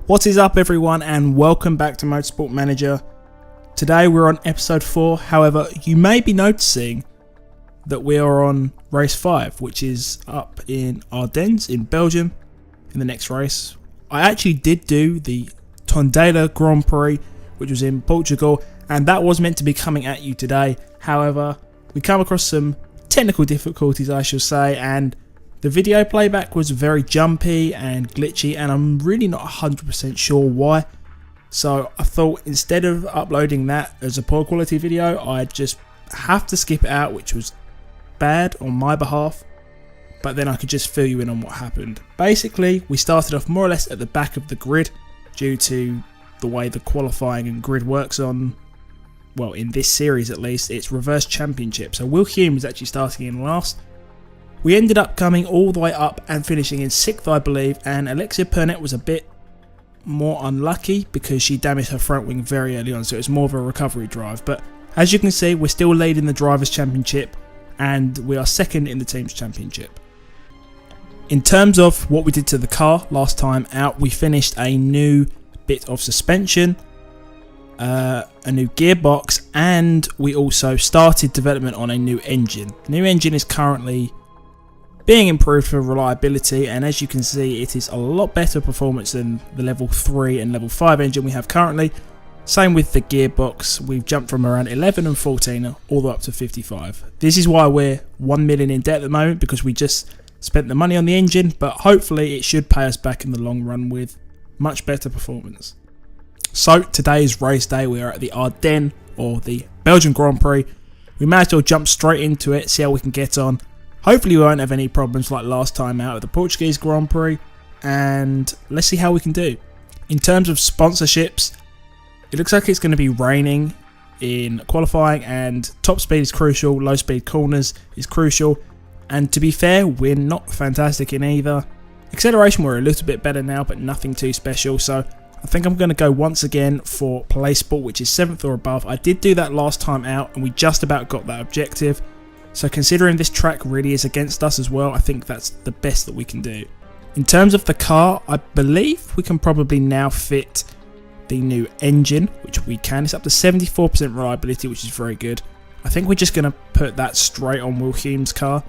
What is up everyone, and welcome back to Motorsport Manager. Today we're on episode 4, however you may be noticing that we are on race 5, which is up in Ardennes in Belgium in the next race. I actually did do the Tondela Grand Prix, which was in Portugal, and that was meant to be coming at you today. However, we come across some technical difficulties, I shall say, and the video playback was very jumpy and glitchy, and I'm really not 100% sure why. So I thought instead of uploading that as a poor quality video, I'd just have to skip it out, which was bad on my behalf. But then I could just fill you in on what happened. Basically, we started off more or less at the back of the grid due to the way the qualifying and grid works on, well, in this series at least, it's reverse championship. So Will Hume was actually starting in last. We ended up coming all the way up and finishing in 6th, I believe, and Alexia Pernette was a bit more unlucky because she damaged her front wing very early on, so it was more of a recovery drive. But as you can see, we're still leading the Drivers' Championship and we are 2nd in the Teams' Championship. In terms of what we did to the car last time out, we finished a new bit of suspension, a new gearbox, and we also started development on a new engine. The new engine is currently being improved for reliability, and as you can see, it is a lot better performance than the level 3 and level 5 engine we have currently. Same with the gearbox, we've jumped from around 11 and 14 all the way up to 55. This is why we're 1 million in debt at the moment, because we just spent the money on the engine, but hopefully it should pay us back in the long run with much better performance. So today is race day, we are at the Ardennes, or the Belgian Grand Prix. We may as well jump straight into it, see how we can get on. Hopefully we won't have any problems like last time out at the Portuguese Grand Prix, and let's see how we can do. In terms of sponsorships, it looks like it's going to be raining in qualifying, and top speed is crucial, low speed corners is crucial, and to be fair, we're not fantastic in either. Acceleration we're a little bit better now, but nothing too special, so I think I'm going to go once again for play sport, which is 7th or above. I did do that last time out and we just about got that objective. So considering this track really is against us as well, I think that's the best that we can do. In terms of the car, I believe we can probably now fit the new engine, which we can. It's up to 74% reliability, which is very good. I think we're just going to put that straight on Will Hume's car.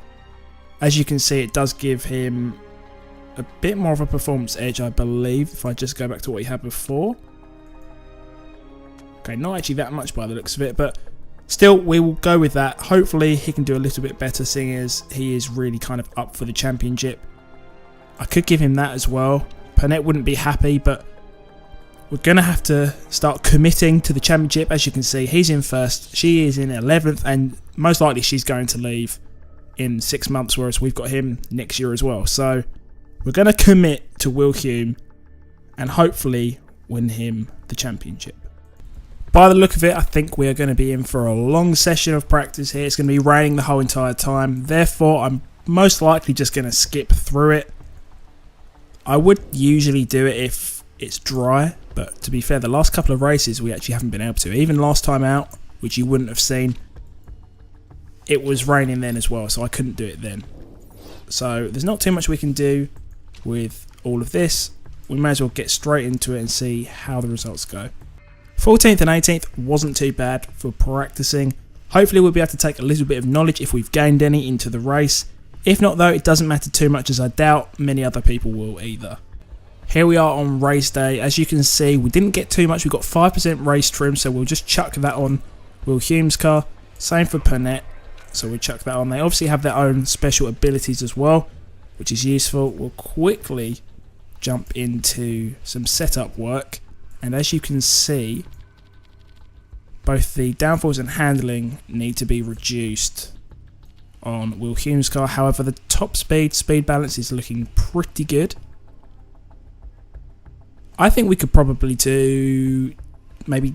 As you can see, it does give him a bit more of a performance edge, I believe, if I just go back to what he had before. Okay, not actually that much by the looks of it, but still, we will go with that. Hopefully he can do a little bit better, seeing as he is really kind of up for the championship. I could give him that as well. Pernette wouldn't be happy, but we're going to have to start committing to the championship. As you can see, he's in 1st, she is in 11th, and most likely she's going to leave in 6 months, whereas we've got him next year as well. So we're going to commit to Will Hume and hopefully win him the championship. By the look of it, I think we are going to be in for a long session of practice here. It's going to be raining the whole entire time. Therefore, I'm most likely just going to skip through it. I would usually do it if it's dry, but to be fair, the last couple of races we actually haven't been able to. Even last time out, which you wouldn't have seen, it was raining then as well, so I couldn't do it then. So there's not too much we can do with all of this. We may as well get straight into it and see how the results go. 14th and 18th wasn't too bad for practicing. Hopefully we'll be able to take a little bit of knowledge if we've gained any into the race. If not though, it doesn't matter too much, as I doubt many other people will either. Here we are on race day. As you can see, we didn't get too much. We got 5% race trim, so we'll just chuck that on Will Hume's car. Same for Pernette, so we'll chuck that on. They obviously have their own special abilities as well, which is useful. We'll quickly jump into some setup work. And as you can see, both the downforce and handling need to be reduced on Will Hume's car. However, the top speed balance is looking pretty good. I think we could probably do maybe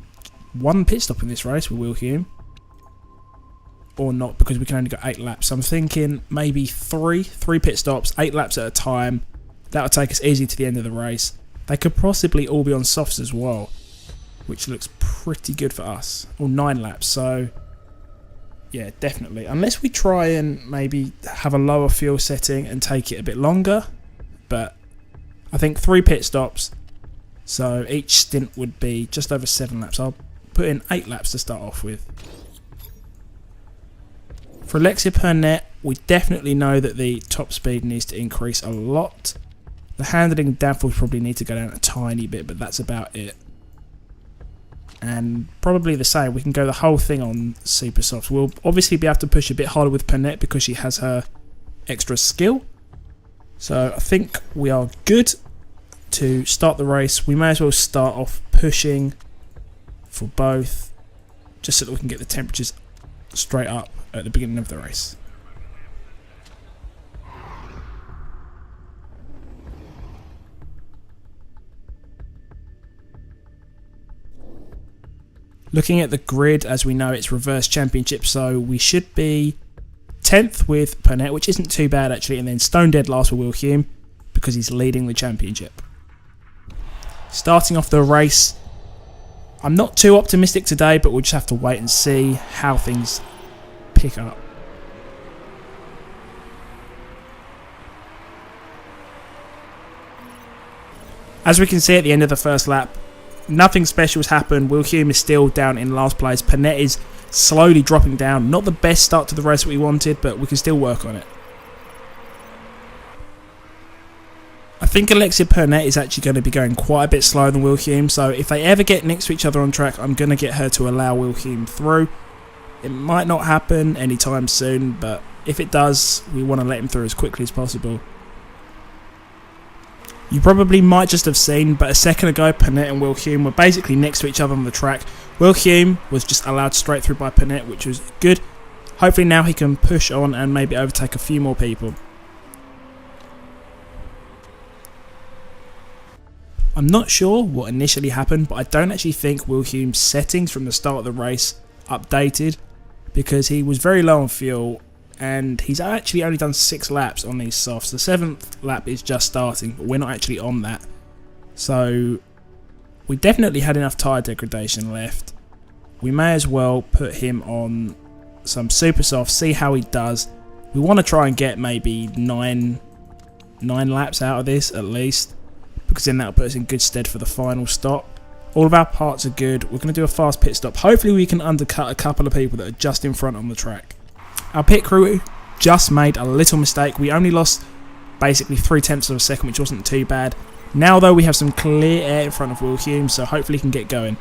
1 pit stop in this race with Will Hume. Or not, because we can only go 8 laps. So I'm thinking maybe 3 pit stops, 8 laps at a time. That'll take us easy to the end of the race. They could possibly all be on softs as well, which looks pretty good for us. Or 9 laps, so yeah, definitely. Unless we try and maybe have a lower fuel setting and take it a bit longer. But I think 3 pit stops, So each stint would be just over 7 laps. I'll put in 8 laps to start off with. For Alexia Pernette, we definitely know that the top speed needs to increase a lot. The handling and downforce probably need to go down a tiny bit, but that's about it. And probably the same, we can go the whole thing on super softs. We'll obviously be able to push a bit harder with Pernette because she has her extra skill. So I think we are good to start the race. We may as well start off pushing for both, just so that we can get the temperatures straight up at the beginning of the race. Looking at the grid, as we know, it's reverse championship, so we should be 10th with Pernette, which isn't too bad actually, and then stone dead last with Will Hume because he's leading the championship. Starting off the race, I'm not too optimistic today, but we'll just have to wait and see how things pick up. As we can see at the end of the first lap, nothing special has happened. Will Hume is still down in last place. Pernette is slowly dropping down. Not the best start to the race that we wanted, but we can still work on it. I think Alexia Pernette is actually going to be going quite a bit slower than Will Hume, so if they ever get next to each other on track, I'm going to get her to allow Will Hume through. It might not happen anytime soon, but if it does, we want to let him through as quickly as possible. You probably might just have seen, but a second ago, Pernette and Will Hume were basically next to each other on the track. Will Hume was just allowed straight through by Pernette, which was good. Hopefully now he can push on and maybe overtake a few more people. I'm not sure what initially happened, but I don't actually think Will Hume's settings from the start of the race updated, because he was very low on fuel and he's actually only done 6 laps on these softs. The 7th lap is just starting, but we're not actually on that. So we definitely had enough tyre degradation left. We may as well put him on some super soft, see how he does. We want to try and get maybe 9 laps out of this at least, because then that'll put us in good stead for the final stop. All of our parts are good. We're going to do a fast pit stop. Hopefully we can undercut a couple of people that are just in front on the track. Our pit crew just made a little mistake. We only lost basically 0.3 of a second, which wasn't too bad. Now though, we have some clear air in front of Will Hume, so hopefully he can get going.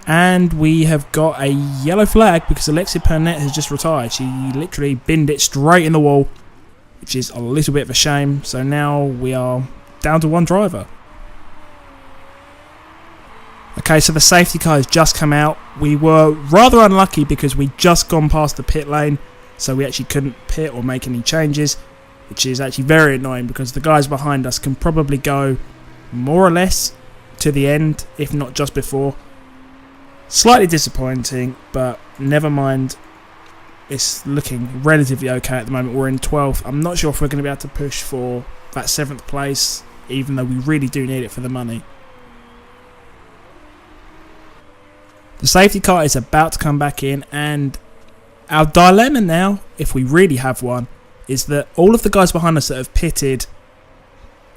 And we have got a yellow flag because Alexia Pernette has just retired. She literally binned it straight in the wall, which is a little bit of a shame. So now we are down to 1 driver. Okay, so the safety car has just come out. We were rather unlucky because we'd just gone past the pit lane, so we actually couldn't pit or make any changes, which is actually very annoying because the guys behind us can probably go more or less to the end, if not just before. Slightly disappointing, but never mind. It's looking relatively okay at the moment. We're in 12th. I'm not sure if we're going to be able to push for that 7th place, even though we really do need it for the money. The safety car is about to come back in, and our dilemma now, if we really have one, is that all of the guys behind us that have pitted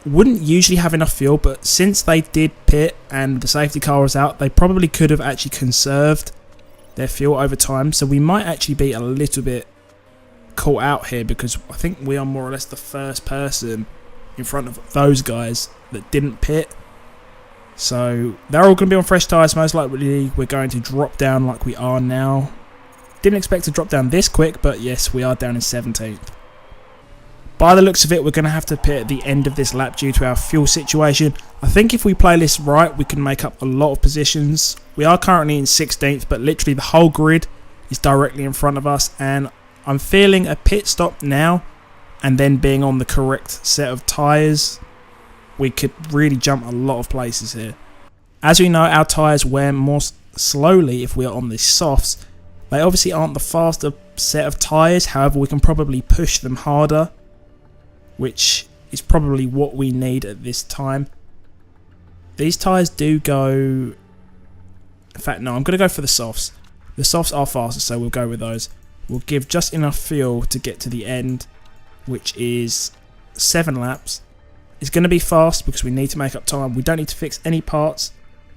wouldn't usually have enough fuel, but since they did pit and the safety car was out, they probably could have actually conserved their fuel over time. So we might actually be a little bit caught out here, because I think we are more or less the first person in front of those guys that didn't pit. So they're all going to be on fresh tyres. Most likely we're going to drop down like we are now. Didn't expect to drop down this quick, but yes, we are down in 17th. By the looks of it, we're going to have to pit at the end of this lap due to our fuel situation. I think if we play this right, we can make up a lot of positions. We are currently in 16th, but literally the whole grid is directly in front of us, and I'm feeling a pit stop now and then being on the correct set of tyres, we could really jump a lot of places here. As we know, our tyres wear more slowly if we are on the softs. They obviously aren't the faster set of tyres, however we can probably push them harder, which is probably what we need at this time. These tyres do go... In fact, no, I'm going to go for the softs. The softs are faster, so we'll go with those. will give just enough fuel to get to the end, which is 7 laps. It's going to be fast because we need to make up time. We don't need to fix any parts,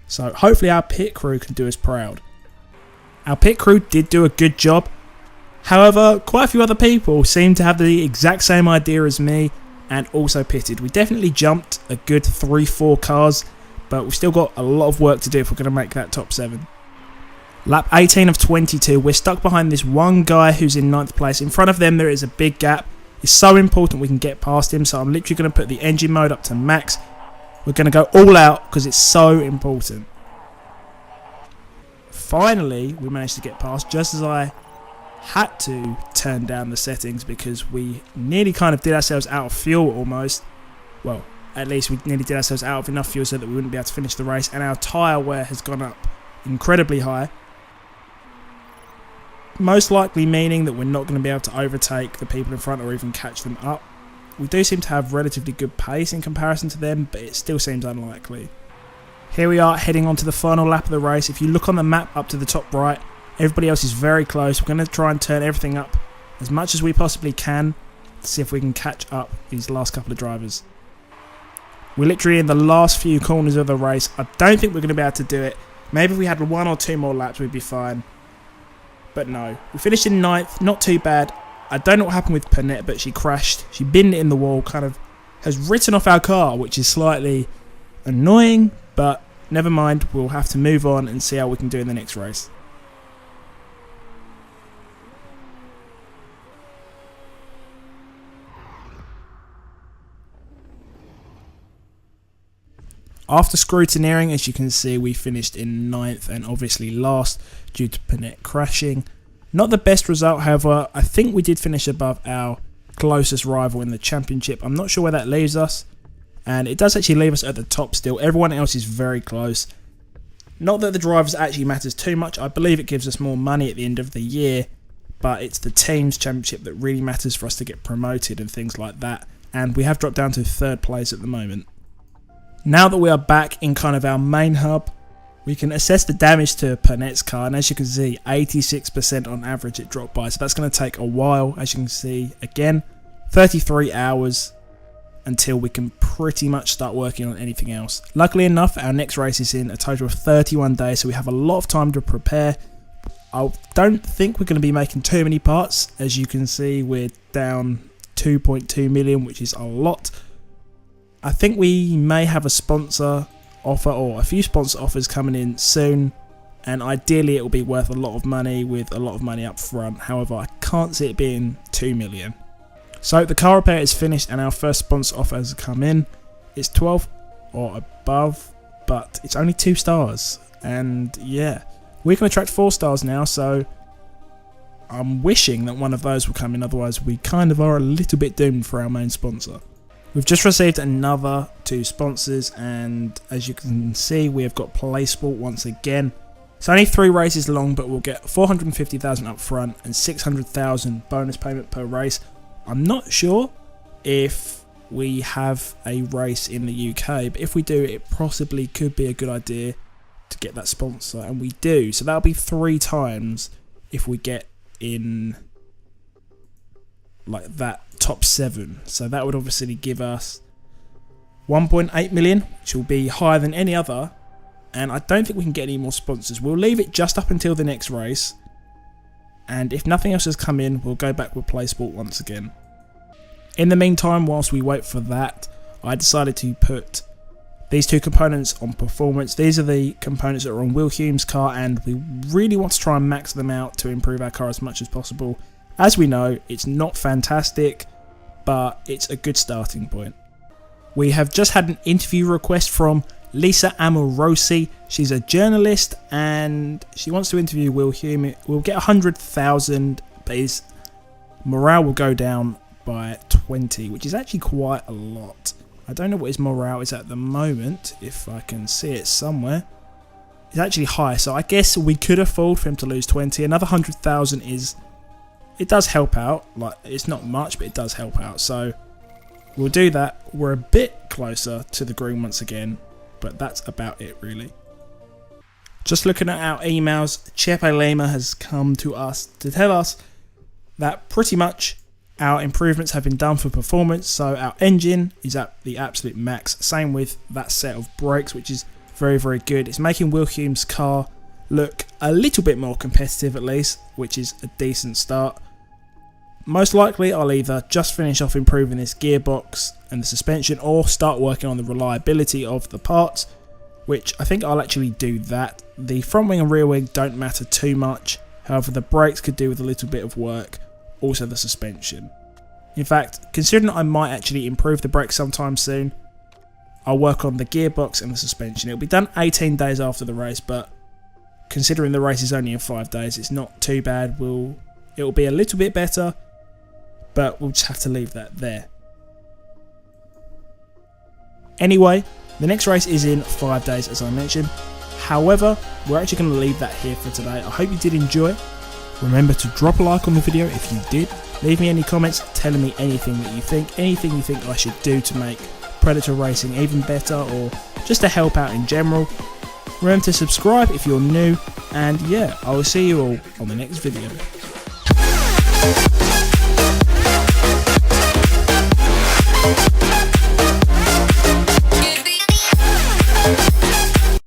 so hopefully our pit crew can do us proud. Our pit crew did do a good job. However, quite a few other people seem to have the exact same idea as me and also pitted. We definitely jumped a good 3-4 cars, but we've still got a lot of work to do if we're going to make that top 7. Lap 18 of 22, we're stuck behind this one guy who's in 9th place. In front of them there is a big gap. It's so important we can get past him, so I'm literally going to put the engine mode up to max. We're going to go all out because it's so important. Finally, we managed to get past just as I had to turn down the settings because we nearly kind of did ourselves out of fuel almost. Well, at least we nearly did ourselves out of enough fuel so that we wouldn't be able to finish the race, and our tyre wear has gone up incredibly high. Most likely meaning that we're not going to be able to overtake the people in front or even catch them up. We do seem to have relatively good pace in comparison to them, but it still seems unlikely. Here we are heading on to the final lap of the race. If you look on the map up to the top right, everybody else is very close. We're going to try and turn everything up as much as we possibly can to see if we can catch up these last couple of drivers. We're literally in the last few corners of the race. I don't think we're going to be able to do it. Maybe if we had 1 or 2 more laps we'd be fine. But no, we finished in 9th, not too bad. I don't know what happened with Panette, but she crashed. She binned it in the wall, kind of has written off our car, which is slightly annoying, but never mind, we'll have to move on and see how we can do in the next race. After scrutineering, as you can see, we finished in 9th and obviously last due to Panette crashing. Not the best result, however. I think we did finish above our closest rival in the championship. I'm not sure where that leaves us, and it does actually leave us at the top still. Everyone else is very close. Not that the drivers actually matters too much. I believe it gives us more money at the end of the year, but it's the team's championship that really matters for us to get promoted and things like that, and we have dropped down to 3rd place at the moment. Now that we are back in kind of our main hub, we can assess the damage to Panette's car, and as you can see, 86% on average it dropped by, so that's going to take a while. As you can see, again, 33 hours until we can pretty much start working on anything else. Luckily enough, our next race is in a total of 31 days, so we have a lot of time to prepare. I don't think we're going to be making too many parts. As you can see, we're down 2.2 million, which is a lot. I think we may have a sponsor offer or a few sponsor offers coming in soon, and ideally it will be worth a lot of money with a lot of money up front. However, I can't see it being 2 million. So the car repair is finished and our first sponsor offer has come in. It's 12 or above, but it's only 2 stars, and yeah, we can attract 4 stars now, so I'm wishing that one of those will come in, otherwise we kind of are a little bit doomed for our main sponsor. We've just received another 2 sponsors, and as you can see, we have got PlaySport once again. It's only 3 races long, but we'll get 450,000 up front and 600,000 bonus payment per race. I'm not sure if we have a race in the UK, but if we do, it possibly could be a good idea to get that sponsor, and we do. So that'll be 3 times if we get in like that top 7. So that would obviously give us 1.8 million, which will be higher than any other, and I don't think we can get any more sponsors. We'll leave it just up until the next race, and if nothing else has come in, we'll go back with PlaySport once again. In the meantime, whilst we wait for that, I decided to put these 2 components on performance. These are the components that are on Will Hume's car, and we really want to try and max them out to improve our car as much as possible. As we know, it's not fantastic, but it's a good starting point. We have just had an interview request from Lisa Amorosi. She's a journalist and she wants to interview Will Hume. We'll get 100,000, but his morale will go down by 20, which is actually quite a lot. I don't know what his morale is at the moment, if I can see it somewhere. It's actually high, so I guess we could afford for him to lose 20. Another 100,000 is... it does help out. Like, it's not much, but it does help out. So we'll do that. We're a bit closer to the green once again, but that's about it really. Just looking at our emails, Chepe Lima has come to us to tell us that pretty much our improvements have been done for performance. So our engine is at the absolute max, same with that set of brakes, which is very, very good. It's making Wilhelm's car look a little bit more competitive at least, which is a decent start. Most likely I'll either just finish off improving this gearbox and the suspension, or start working on the reliability of the parts, which I think I'll actually do that. The front wing and rear wing don't matter too much, however the brakes could do with a little bit of work, also the suspension. In fact, considering I might actually improve the brakes sometime soon, I'll work on the gearbox and the suspension. It'll be done 18 days after the race, but considering the race is only in 5 days, it's not too bad. It'll be a little bit better, but we'll just have to leave that there. Anyway, the next race is in 5 days, as I mentioned. However, we're actually going to leave that here for today. I hope you did enjoy. Remember to drop a like on the video if you did. Leave me any comments telling me anything that you think, anything you think I should do to make Predator racing even better, or just to help out in general. Remember to subscribe if you're new, and yeah, I will see you all on the next video.